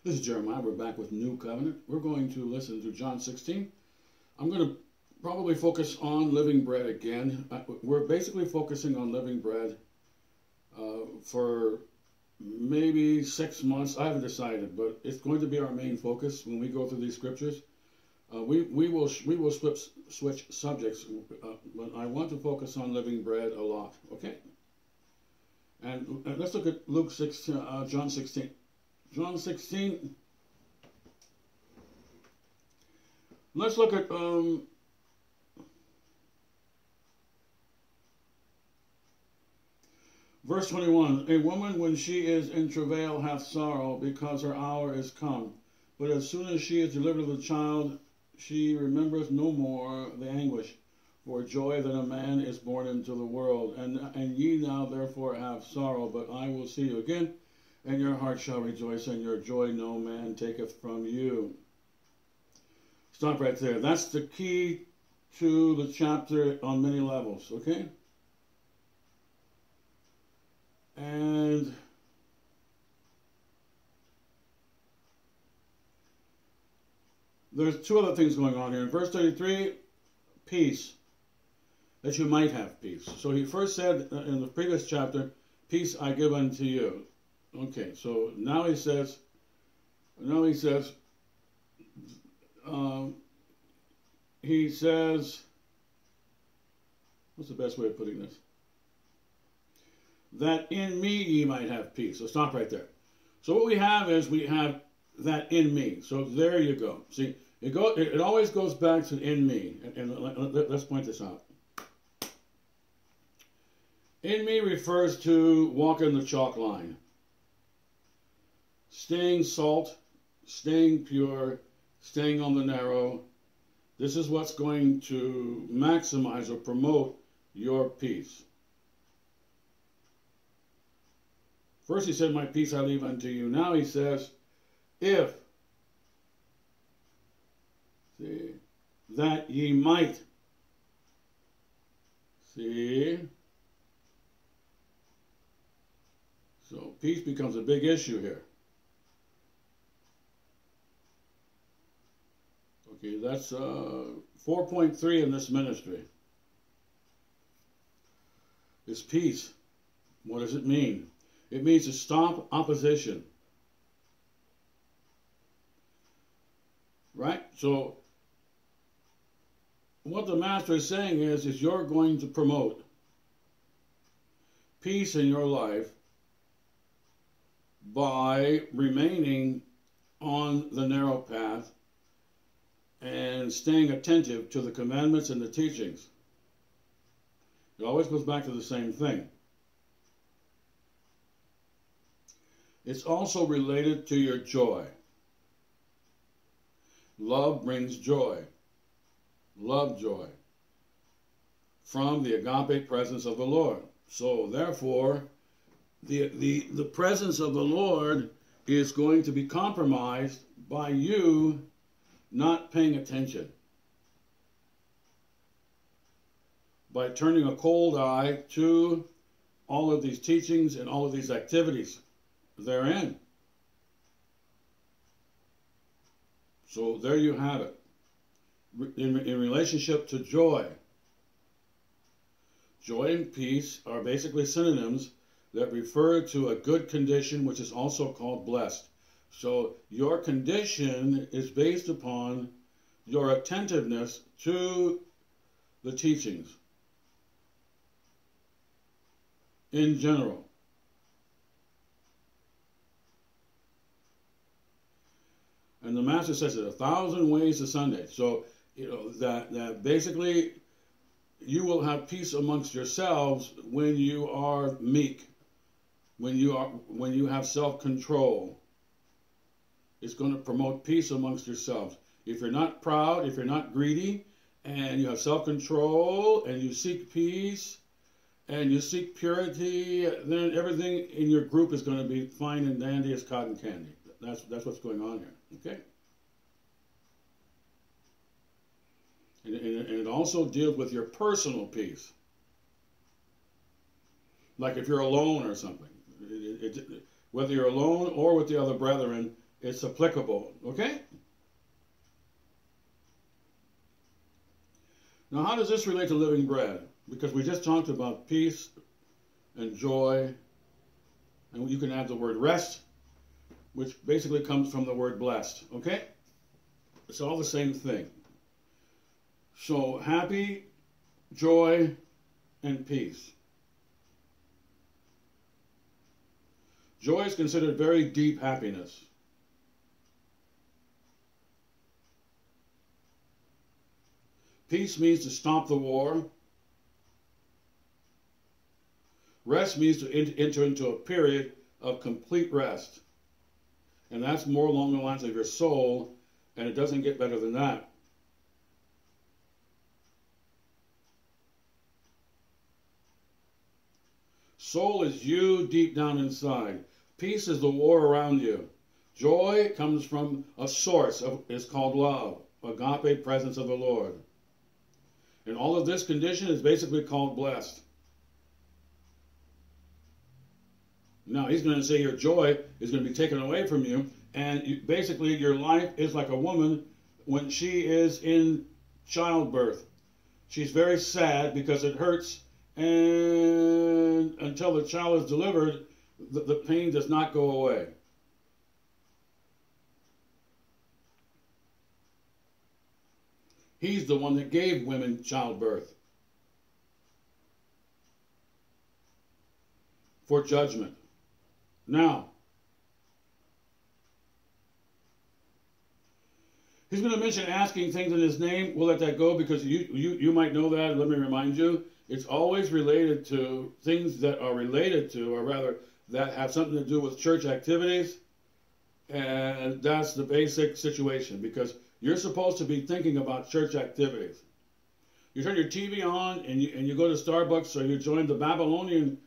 This is Jeremiah. We're back with New Covenant. We're going to listen to John 16. I'm going to probably focus on living bread again. We're basically focusing on living bread for maybe 6 months. I haven't decided, but it's going to be our main focus when we go through these scriptures. We will switch subjects, but I want to focus on living bread a lot. Okay. And let's look at Luke 16, John 16. John 16. Let's look at verse 21. A woman, when she is in travail, hath sorrow, because her hour is come. But as soon as she is delivered of the child, she remembereth no more the anguish for joy that a man is born into the world. And ye now therefore have sorrow, but I will see you again, and your heart shall rejoice, and your joy no man taketh from you. Stop right there. That's the key to the chapter on many levels, okay? And there's two other things going on here. In verse 33, peace, that you might have peace. So he first said in the previous chapter, peace I give unto you. Okay, so now he says, what's the best way of putting this? That in me ye might have peace. So stop right there. So what we have is we have that in me. So there you go. See, it always goes back to in me. And let's point this out. In me refers to walking the chalk line. Staying salt, staying pure, staying on the narrow. This is what's going to maximize or promote your peace. First he said, my peace I leave unto you. Now he says, if, see, that ye might, see. So peace becomes a big issue here. Okay, that's 4.3 in this ministry. Is peace. What does it mean? It means to stop opposition. Right? So what the Master is saying is you're going to promote peace in your life by remaining on the narrow path and staying attentive to the commandments and the teachings. It always goes back to the same thing. It's also related to your joy. Love brings joy. Love joy from the agape presence of the Lord. So therefore, the presence of the Lord is going to be compromised by you not paying attention, by turning a cold eye to all of these teachings and all of these activities therein. So there you have it. In relationship to joy. Joy and peace are basically synonyms that refer to a good condition, which is also called blessed. So your condition is based upon your attentiveness to the teachings in general. And the Master says it 1,000 ways to Sunday. So, you know, that basically you will have peace amongst yourselves when you are meek, when you have self-control. It's going to promote peace amongst yourselves. If you're not proud, if you're not greedy, and you have self-control, and you seek peace, and you seek purity, then everything in your group is going to be fine and dandy as cotton candy. That's what's going on here. Okay? And it also deals with your personal peace. Like if you're alone or something. Whether you're alone or with the other brethren, it's applicable. Okay? Now, how does this relate to living bread? Because we just talked about peace and joy, and you can add the word rest, which basically comes from the word blessed. Okay? It's all the same thing. So, happy, joy, and peace. Joy is considered very deep happiness. Peace means to stop the war. Rest means to enter into a period of complete rest. And that's more along the lines of your soul, and it doesn't get better than that. Soul is you deep down inside. Peace is the war around you. Joy comes from a source, is called love, agape, presence of the Lord. And all of this condition is basically called blessed. Now, he's going to say your joy is going to be taken away from you, and basically your life is like a woman when she is in childbirth. She's very sad because it hurts, and until the child is delivered, the pain does not go away. He's the one that gave women childbirth for judgment. Now, he's going to mention asking things in his name. We'll let that go because you might know that. Let me remind you, it's always related to things that are related to, or rather, that have something to do with church activities. And that's the basic situation, because you're supposed to be thinking about church activities. You turn your TV on and you go to Starbucks, or you join the Babylonian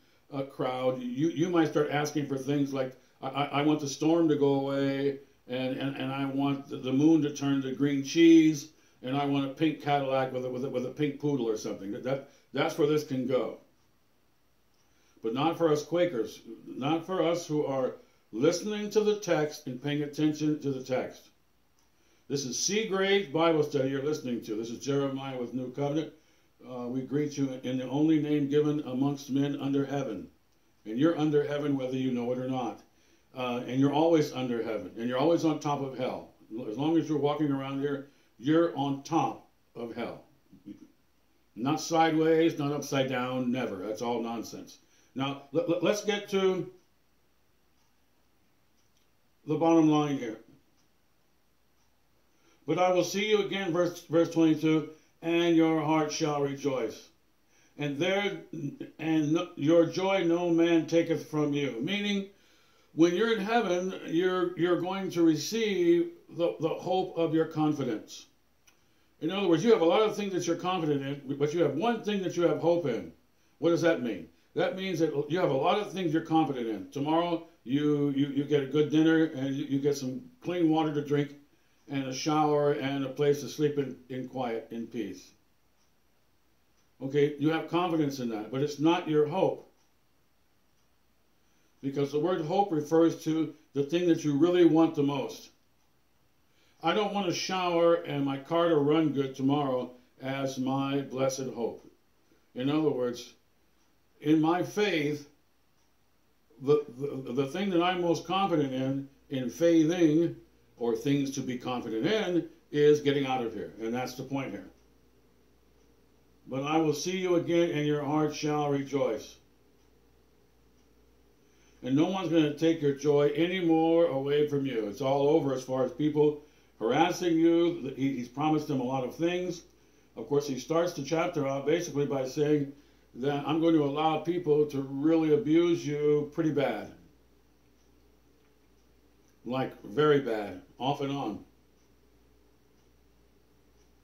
crowd, you might start asking for things like, I want the storm to go away, and I want the moon to turn to green cheese, and I want a pink Cadillac with a pink poodle or something. That's where this can go. But not for us Quakers, not for us who are listening to the text and paying attention to the text. This is C-grade Bible study you're listening to. This is Jeremiah with New Covenant. We greet you in the only name given amongst men under heaven. And you're under heaven whether you know it or not. And you're always under heaven. And you're always on top of hell. As long as you're walking around here, you're on top of hell. Not sideways, not upside down, never. That's all nonsense. Now, let's get to the bottom line here. But I will see you again, verse 22, and your heart shall rejoice. And your joy no man taketh from you. Meaning, when you're in heaven, you're going to receive the hope of your confidence. In other words, you have a lot of things that you're confident in, but you have one thing that you have hope in. What does that mean? That means that you have a lot of things you're confident in. Tomorrow, you get a good dinner, and you get some clean water to drink, and a shower, and a place to sleep in quiet, in peace. Okay, you have confidence in that, but it's not your hope. Because the word hope refers to the thing that you really want the most. I don't want a shower and my car to run good tomorrow as my blessed hope. In other words, in my faith, the thing that I'm most confident in faithing, or things to be confident in, is getting out of here. And that's the point here. But I will see you again, and your heart shall rejoice. And no one's going to take your joy anymore away from you. It's all over as far as people harassing you. He's promised them a lot of things. Of course, he starts the chapter out basically by saying that I'm going to allow people to really abuse you pretty bad. Like very bad, off and on.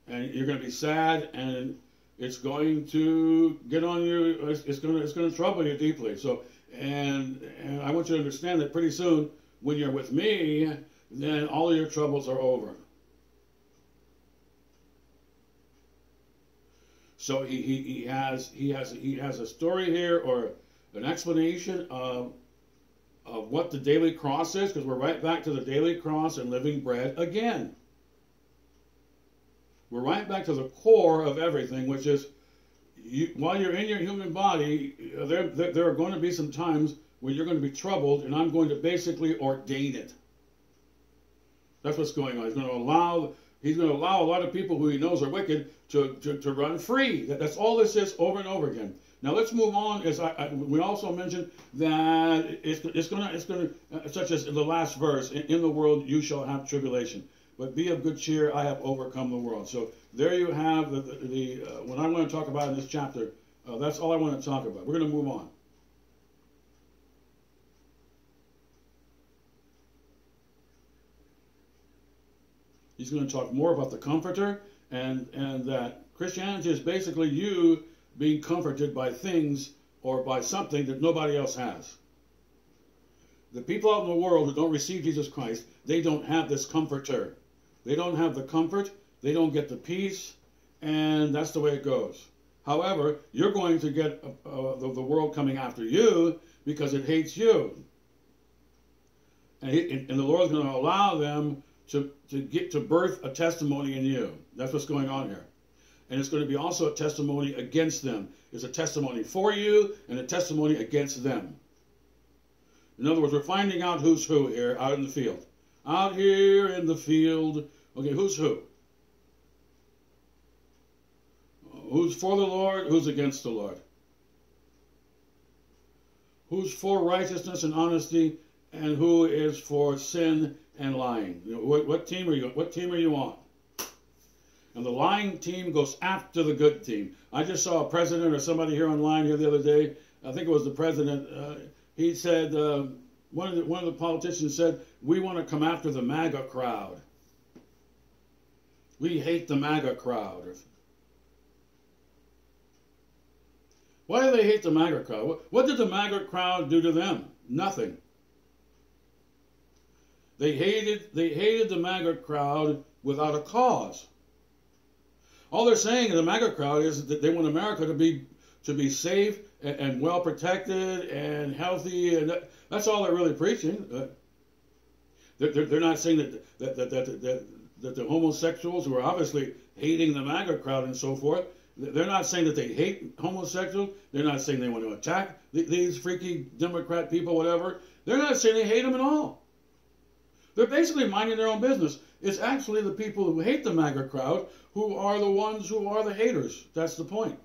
And you're going to be sad, and it's going to get on you. It's going to trouble you deeply. So, and I want you to understand that pretty soon, when you're with me, then all of your troubles are over. So he has a story here, or an explanation of of what the daily cross is, because we're right back to the daily cross and living bread again. We're right back to the core of everything, which is while you're in your human body, there are going to be some times when you're going to be troubled, and I'm going to basically ordain it. That's what's going on. He's going to allow a lot of people who he knows are wicked to run free. That's all this is over and over again. Now let's move on. As we also mentioned that it's going to such as in the last verse, in the world you shall have tribulation, but be of good cheer, I have overcome the world. So there you have what I want to talk about in this chapter. That's all I want to talk about. We're going to move on. He's going to talk more about the Comforter, and that Christianity is basically you being comforted by things or by something that nobody else has. The people out in the world who don't receive Jesus Christ, they don't have this Comforter. They don't have the comfort, they don't get the peace, and that's the way it goes. However, you're going to get the world coming after you because it hates you. And the Lord's going to allow them to get to birth a testimony in you. That's what's going on here. And it's going to be also a testimony against them. It's a testimony for you and a testimony against them. In other words, we're finding out who's who here out in the field. Out here in the field, okay, who's who? Who's for the Lord? Who's against the Lord? Who's for righteousness and honesty, and who is for sin and lying? You know, what team are you? What team are you on? And the lying team goes after the good team. I just saw a president or somebody here online here the other day. I think it was the president. He said one of the politicians said, "We want to come after the MAGA crowd. We hate the MAGA crowd." Why do they hate the MAGA crowd? What did the MAGA crowd do to them? Nothing. They hated the MAGA crowd without a cause. All they're saying in the MAGA crowd is that they want America to be safe and well protected and healthy, and that's all they're really preaching. They're not saying that the homosexuals who are obviously hating the MAGA crowd and so forth, they're not saying that they hate homosexuals. They're not saying they want to attack these freaky Democrat people, whatever. They're not saying they hate them at all. They're basically minding their own business. It's actually the people who hate the MAGA crowd who are the ones who are the haters. That's the point.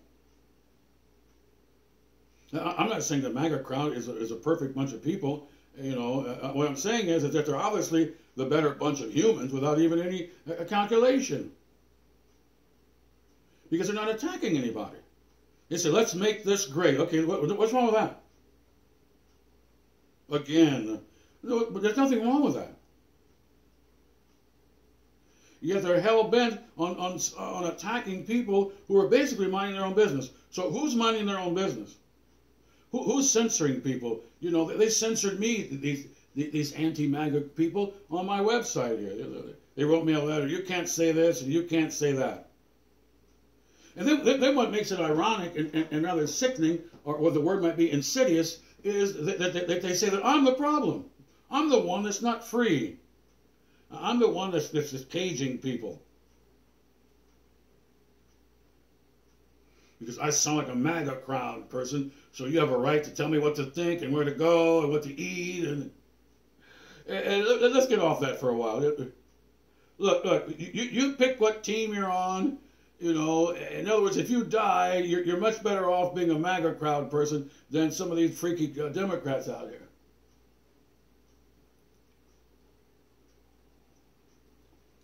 Now, I'm not saying the MAGA crowd is a perfect bunch of people. You know, what I'm saying is that they're obviously the better bunch of humans without even any calculation. Because they're not attacking anybody. They say, let's make this great. Okay, what's wrong with that? Again, but there's nothing wrong with that. Yet they're hell-bent on attacking people who are basically minding their own business. So who's minding their own business? Who's censoring people? You know, they censored me, these anti-MAGA people, on my website here. They wrote me a letter. You can't say this and you can't say that. And then what makes it ironic and rather sickening, or what the word might be insidious, is that they say that I'm the problem. I'm the one that's not free. I'm the one that's just caging people. Because I sound like a MAGA crowd person, so you have a right to tell me what to think and where to go and what to eat. And let's get off that for a while. Look, you pick what team you're on. You know, in other words, if you die, you're much better off being a MAGA crowd person than some of these freaky Democrats out here.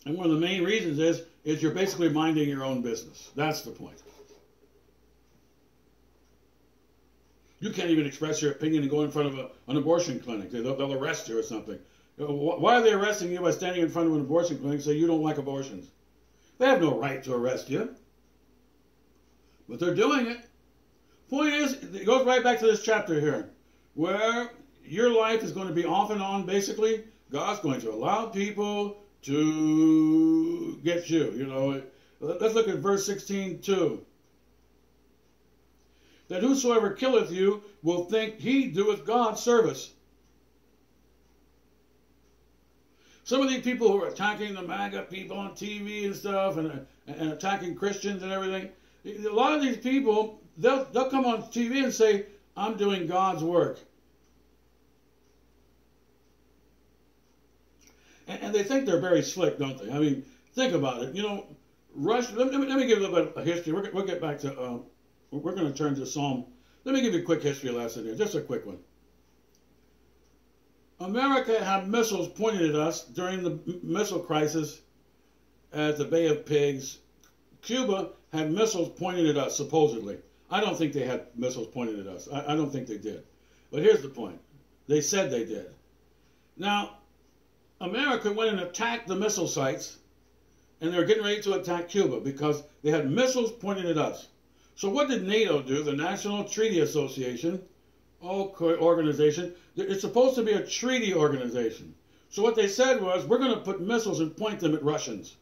And one of the main reasons is you're basically minding your own business. That's the point. You can't even express your opinion and go in front of an abortion clinic. They'll arrest you or something. Why are they arresting you by standing in front of an abortion clinic saying you don't like abortions? They have no right to arrest you. But they're doing it. Point is, it goes right back to this chapter here, where your life is going to be off and on, basically. God's going to allow people to get you. You know, let's look at verse 16 too. That whosoever killeth you will think he doeth God service. Some of these people who are attacking the MAGA people on TV and stuff and attacking Christians and everything, a lot of these people, they'll come on TV and say, I'm doing God's work. And they think they're very slick, don't they? I mean, think about it. You know, Russia, let me give a little bit of history. We'll get back to, we're going to turn to Psalm. Let me give you a quick history lesson here, just a quick one. America had missiles pointed at us during the missile crisis at the Bay of Pigs. Cuba had missiles pointed at us, supposedly. I don't think they had missiles pointed at us. I don't think they did. But here's the point. They said they did. Now, America went and attacked the missile sites, and they were getting ready to attack Cuba because they had missiles pointed at us. So what did NATO do, the National Treaty Association, organization? It's supposed to be a treaty organization. So what they said was, we're going to put missiles and point them at Russians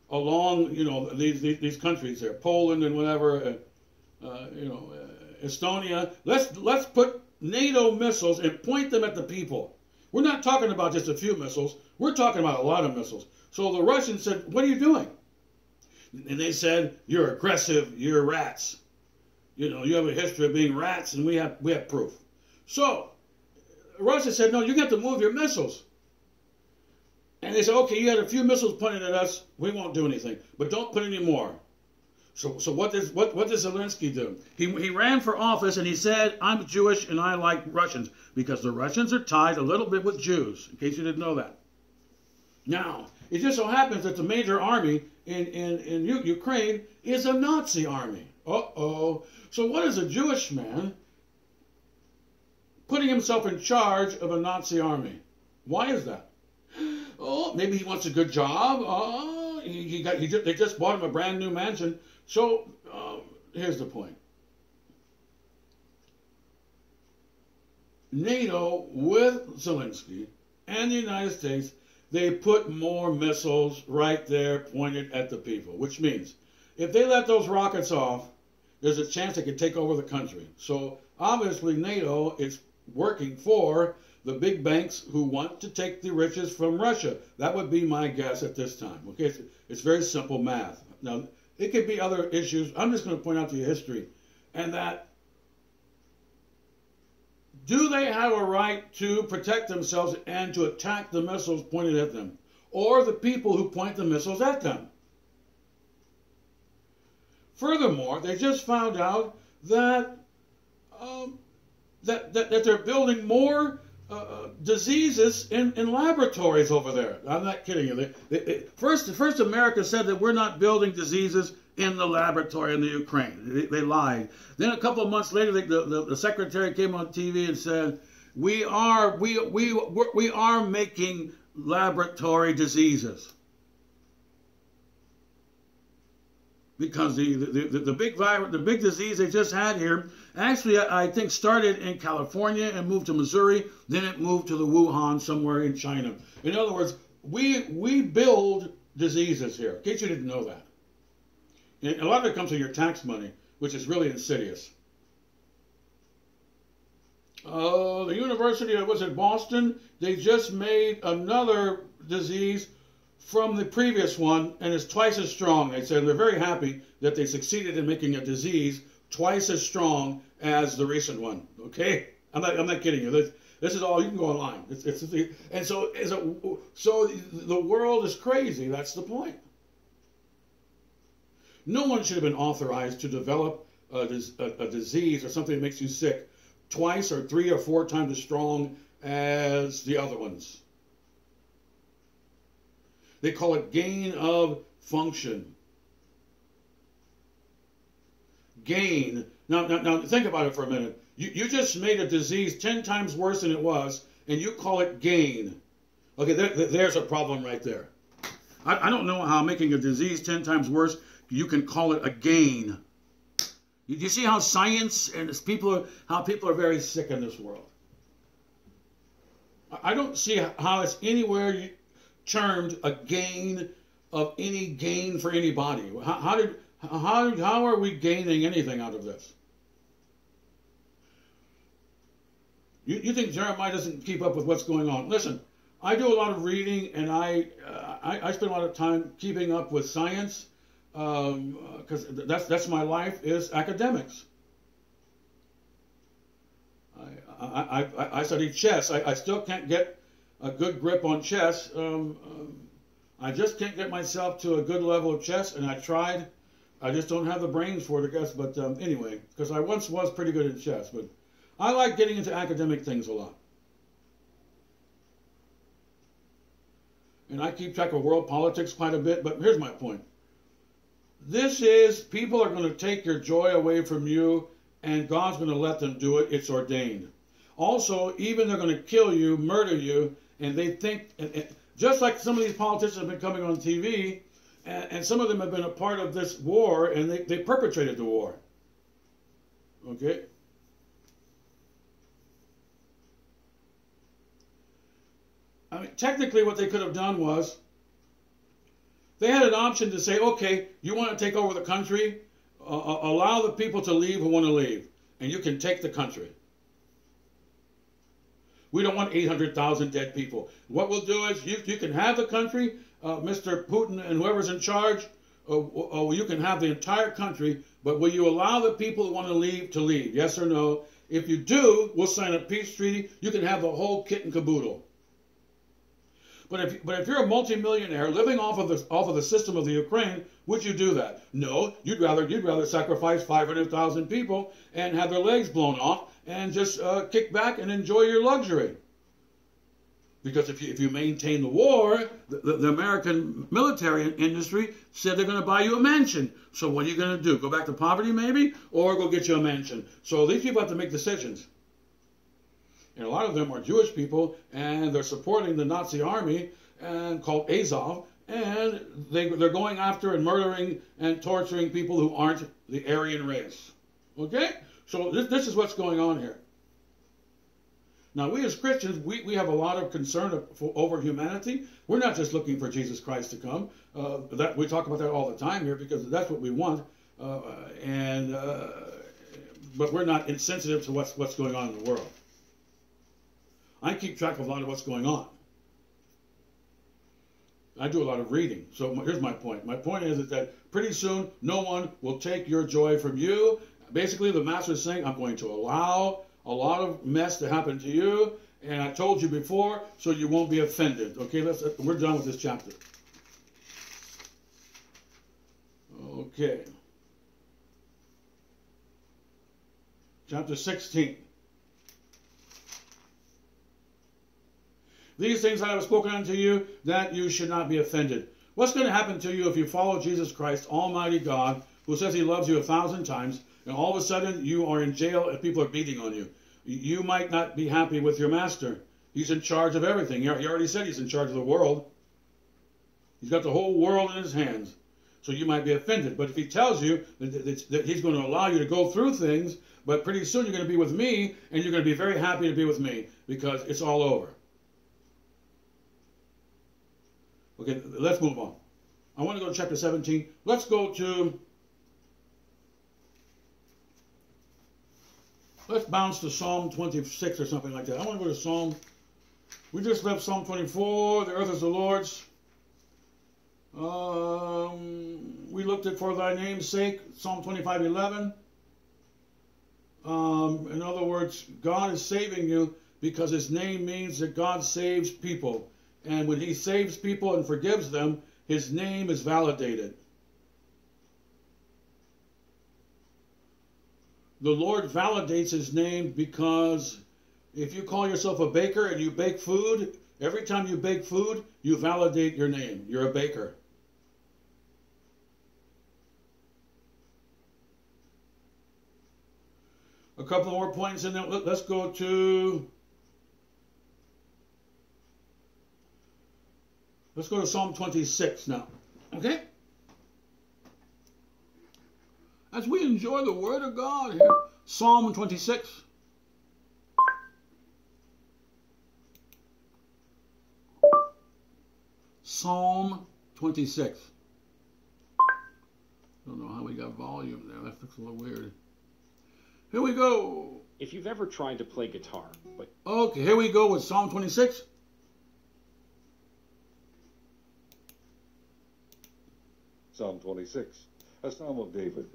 along, you know, these countries there, Poland and whatever, Estonia. Let's put NATO missiles and point them at the people. We're not talking about just a few missiles. We're talking about a lot of missiles. So the Russians said, what are you doing? And they said, you're aggressive, you're rats. You know, you have a history of being rats, and we have proof. So Russia said, no, you got to move your missiles. And they said, okay, you had a few missiles pointed at us, we won't do anything. But don't put any more. So what does Zelensky do? He ran for office and he said, I'm Jewish and I like Russians, because the Russians are tied a little bit with Jews, in case you didn't know that. Now, it just so happens that the major army in Ukraine is a Nazi army. Uh-oh. So what is a Jewish man putting himself in charge of a Nazi army? Why is that? Oh, maybe he wants a good job. Oh, they just bought him a brand new mansion. So here's the point. NATO, with Zelensky and the United States, they put more missiles right there pointed at the people, which means if they let those rockets off, there's a chance they could take over the country. So obviously NATO is working for the big banks who want to take the riches from Russia. That would be my guess at this time. Okay, it's very simple math. Now, it could be other issues. I'm just going to point out to you history. And that, do they have a right to protect themselves and to attack the missiles pointed at them? Or the people who point the missiles at them? Furthermore, they just found out that that they're building more diseases in laboratories over there. I'm not kidding you. First America said that we're not building diseases in the laboratory in the Ukraine. They lied. Then a couple of months later, the secretary came on TV and said, we are making laboratory diseases. Because the big virus, the big disease they just had here, actually I think started in California and moved to Missouri, then it moved to the Wuhan somewhere in China. In other words, we build diseases here. In case you didn't know that. And a lot of it comes from your tax money, which is really insidious. The University of, was it Boston? They just made another disease from the previous one, and it's twice as strong. They said they're very happy that they succeeded in making a disease twice as strong as the recent one. Okay, I'm not kidding you. This is all, you can go online. So the world is crazy. That's the point. No one should have been authorized to develop a disease or something that makes you sick twice or 3 or 4 times as strong as the other ones. They call it gain of function. Gain. Now think about it for a minute. You just made a disease 10 times worse than it was, and you call it gain. Okay, there's a problem right there. I don't know how making a disease 10 times worse, you can call it a gain. You see how science and how people are very sick in this world. I don't see how it's anywhere termed a gain of any gain for anybody. How are we gaining anything out of this? You think Jeremiah doesn't keep up with what's going on? Listen, I do a lot of reading, and I spend a lot of time keeping up with science, because that's my life is academics. I study chess. I still can't get a good grip on chess. I just can't get myself to a good level of chess, and I tried. I just don't have the brains for it, I guess. But anyway, because I once was pretty good at chess, but I like getting into academic things a lot. And I keep track of world politics quite a bit, but here's my point. People are going to take your joy away from you, and God's going to let them do it. It's ordained. Also, even they're going to kill you, murder you, and they think, just like some of these politicians have been coming on TV, and some of them have been a part of this war, and they perpetrated the war. Okay? I mean, technically what they could have done was, they had an option to say, okay, you want to take over the country, allow the people to leave who want to leave, and you can take the country. We don't want 800,000 dead people. What we'll do is, you can have the country, Mr. Putin and whoever's in charge, you can have the entire country, but will you allow the people who want to leave, yes or no? If you do, we'll sign a peace treaty. You can have the whole kit and caboodle. But if you're a multimillionaire living off of the system of the Ukraine, would you do that? No, you'd rather sacrifice 500,000 people and have their legs blown off and just kick back and enjoy your luxury. Because if you maintain the war, the American military industry said they're going to buy you a mansion. So what are you going to do? Go back to poverty maybe, or go get you a mansion? So these people have to make decisions. And a lot of them are Jewish people, and they're supporting the Nazi army, and called Azov, and they're going after and murdering and torturing people who aren't the Aryan race. Okay? So this is what's going on here. Now, we as Christians, we have a lot of concern over humanity. We're not just looking for Jesus Christ to come. We talk about that all the time here because that's what we want. But we're not insensitive to what's going on in the world. I keep track of a lot of what's going on. I do a lot of reading. So here's my point. My point is that pretty soon, no one will take your joy from you. Basically, the Master is saying, I'm going to allow a lot of mess to happen to you. And I told you before, so you won't be offended. Okay, we're done with this chapter. Okay. Chapter 16. These things I have spoken unto you, that you should not be offended. What's going to happen to you if you follow Jesus Christ, Almighty God, who says he loves you 1,000 times, and all of a sudden you are in jail and people are beating on you? You might not be happy with your master. He's in charge of everything. He already said he's in charge of the world. He's got the whole world in his hands. So you might be offended. But if he tells you that he's going to allow you to go through things, but pretty soon you're going to be with me, and you're going to be very happy to be with me, because it's all over. Okay, let's move on. I want to go to chapter 17. Let's bounce to Psalm 26 or something like that. I want to go to Psalm. We just left Psalm 24. The earth is the Lord's. We looked at for thy name's sake, Psalm 25:11. In other words, God is saving you because his name means that God saves people. And when he saves people and forgives them, his name is validated. The Lord validates his name because if you call yourself a baker and you bake food, every time you bake food, you validate your name. You're a baker. A couple more points in there. Let's go to Psalm 26 now. Okay? As we enjoy the Word of God here, Psalm 26. Psalm 26. I don't know how we got volume there. That looks a little weird. Here we go. If you've ever tried to play guitar, but... Okay, here we go with Psalm 26. Psalm 26. A psalm of David.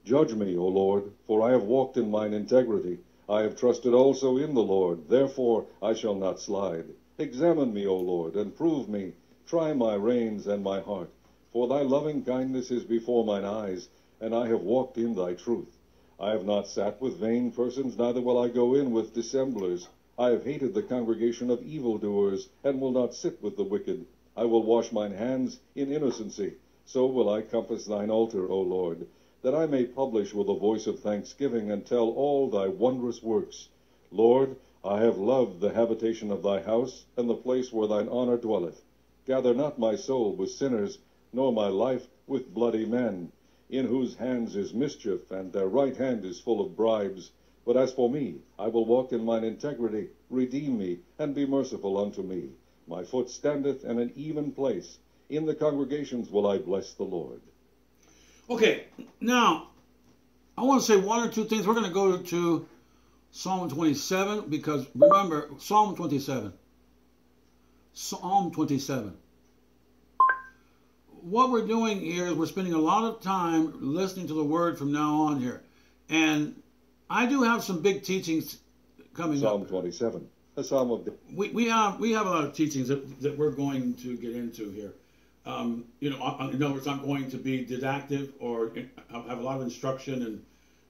Judge me, O Lord, for I have walked in mine integrity. I have trusted also in the Lord, therefore I shall not slide. Examine me, O Lord, and prove me. Try my reins and my heart. For thy loving kindness is before mine eyes, and I have walked in thy truth. I have not sat with vain persons, neither will I go in with dissemblers. I have hated the congregation of evildoers, and will not sit with the wicked. I will wash mine hands in innocency. So will I compass thine altar, O Lord, that I may publish with a voice of thanksgiving, and tell all thy wondrous works. Lord, I have loved the habitation of thy house, and the place where thine honor dwelleth. Gather not my soul with sinners, nor my life with bloody men, in whose hands is mischief, and their right hand is full of bribes. But as for me, I will walk in mine integrity. Redeem me, and be merciful unto me. My foot standeth in an even place. In the congregations will I bless the Lord. Okay, now, I want to say one or two things. We're going to go to Psalm 27, because remember, Psalm 27. Psalm 27. What we're doing here is we're spending a lot of time listening to the word from now on here. And I do have some big teachings coming Psalm up. Psalm 27, a psalm of... We have a lot of teachings that we're going to get into here. In other words, I'm going to be didactic or have a lot of instruction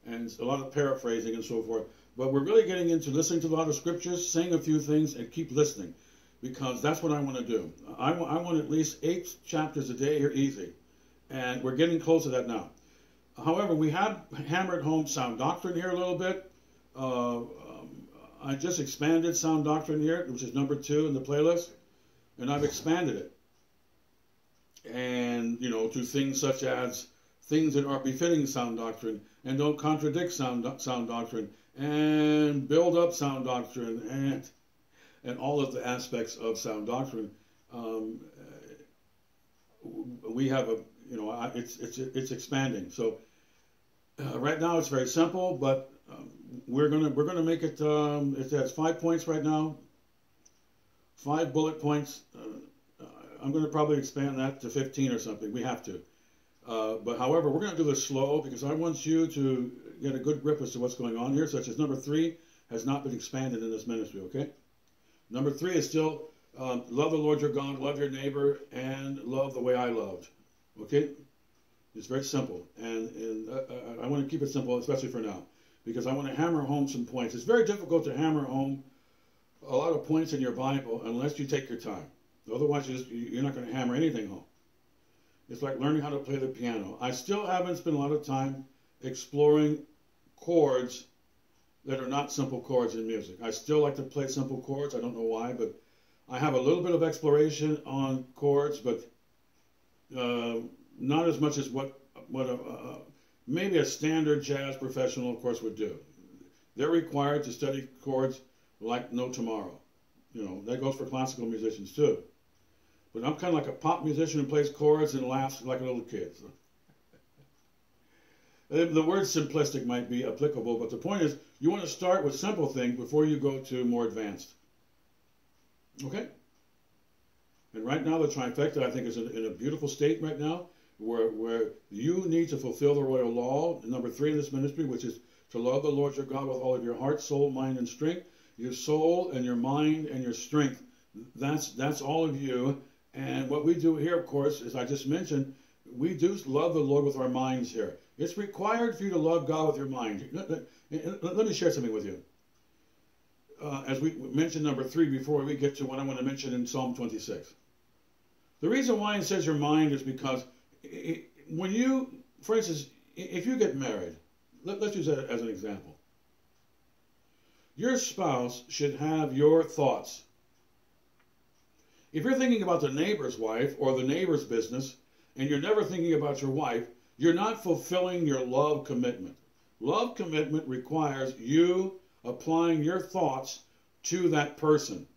and a lot of paraphrasing and so forth. But we're really getting into listening to a lot of scriptures, saying a few things, and keep listening, because that's what I want to do. I want at least 8 chapters a day here, easy. And we're getting close to that now. However, we have hammered home sound doctrine here a little bit. I just expanded sound doctrine here, which is number 2 in the playlist. And I've expanded it. And, to things such as things that are befitting sound doctrine and don't contradict sound doctrine and build up sound doctrine and all of the aspects of sound doctrine. We have it's expanding. So right now it's very simple, but we're gonna make it. It has 5 points right now, 5 bullet points. I'm going to probably expand that to 15 or something. We have to. But however, we're going to do this slow because I want you to get a good grip as to what's going on here, such as number 3 has not been expanded in this ministry, okay? Number 3 is still love the Lord your God, love your neighbor, and love the way I loved, okay? It's very simple. And I want to keep it simple, especially for now, because I want to hammer home some points. It's very difficult to hammer home a lot of points in your Bible unless you take your time. Otherwise, you're not going to hammer anything home. It's like learning how to play the piano. I still haven't spent a lot of time exploring chords that are not simple chords in music. I still like to play simple chords. I don't know why, but I have a little bit of exploration on chords, but not as much as what maybe a standard jazz professional, of course, would do. They're required to study chords like no tomorrow. That goes for classical musicians too. But I'm kind of like a pop musician who plays chords and laughs like a little kid. So. The word simplistic might be applicable, but the point is you want to start with simple things before you go to more advanced. Okay? And right now the trifecta, I think, is in a beautiful state right now where you need to fulfill the royal law, number 3 in this ministry, which is to love the Lord your God with all of your heart, soul, mind, and strength. Your soul and your mind and your strength. That's all of you. And what we do here, of course, as I just mentioned, we do love the Lord with our minds here. It's required for you to love God with your mind. Let me share something with you. As we mentioned number 3 before we get to what I want to mention in Psalm 26. The reason why it says your mind is because when you, for instance, if you get married, let's use that as an example. Your spouse should have your thoughts. If you're thinking about the neighbor's wife or the neighbor's business, and you're never thinking about your wife, you're not fulfilling your love commitment. Love commitment requires you applying your thoughts to that person.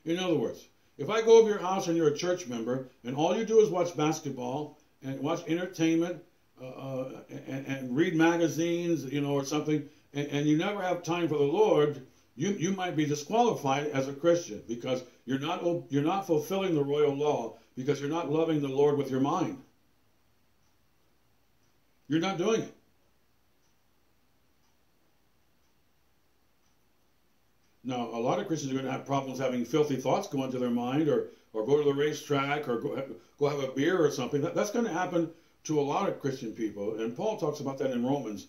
In other words, if I go over your house and you're a church member, and all you do is watch basketball and watch entertainment and read magazines, or something, and you never have time for the Lord, you might be disqualified as a Christian because you're not fulfilling the royal law because you're not loving the Lord with your mind. You're not doing it. Now, a lot of Christians are going to have problems having filthy thoughts go into their mind, or go to the racetrack, or go have a beer or something. That's going to happen to a lot of Christian people. And Paul talks about that in Romans,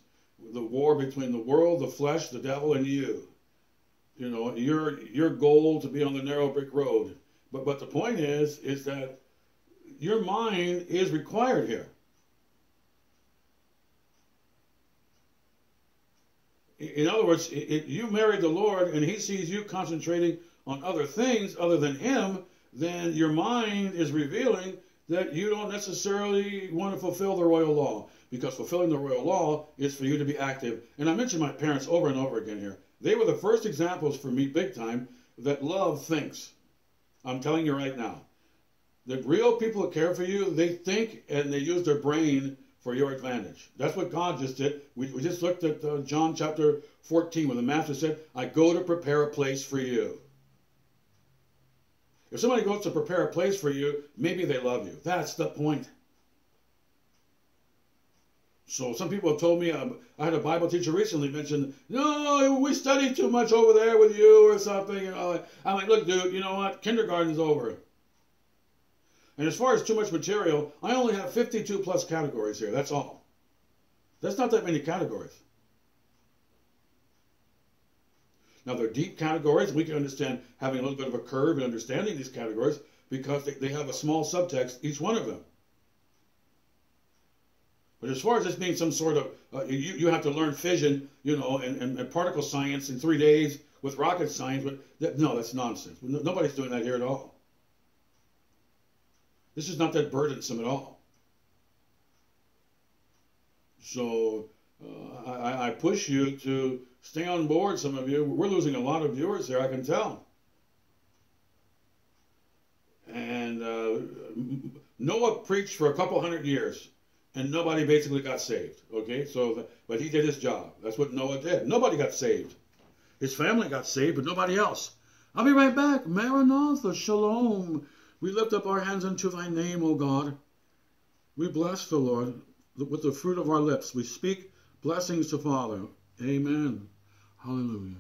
the war between the world, the flesh, the devil, and you. You know, your goal to be on the narrow brick road. But the point is that your mind is required here. In other words, you married the Lord and he sees you concentrating on other things other than him, then your mind is revealing that you don't necessarily want to fulfill the royal law, because fulfilling the royal law is for you to be active. And I mentioned my parents over and over again here. They were the first examples for me big time that love thinks. I'm telling you right now. The real people that care for you, they think and they use their brain for your advantage. That's what God just did. We just looked at John chapter 14 where the master said, I go to prepare a place for you. If somebody goes to prepare a place for you, maybe they love you. That's the point. So some people have told me, I had a Bible teacher recently mention, no, we study too much over there with you or something. You know, I'm like, look, dude, you know what? Kindergarten's over. And as far as too much material, I only have 52 plus categories here. That's all. That's not that many categories. Now, they're deep categories. We can understand having a little bit of a curve in understanding these categories because they have a small subtext, each one of them. But as far as this being some sort of, you have to learn fission, you know, and particle science in 3 days with rocket science, but no, that's nonsense. Nobody's doing that here at all. This is not that burdensome at all. So I push you to stay on board, some of you. We're losing a lot of viewers here, I can tell. And Noah preached for a couple hundred years, and nobody basically got saved. Okay, but he did his job. That's what Noah did. Nobody got saved. His family got saved, but nobody else. I'll be right back. Maranatha, shalom. We lift up our hands unto thy name, O God. We bless the Lord with the fruit of our lips. We speak blessings to Father. Amen. Hallelujah.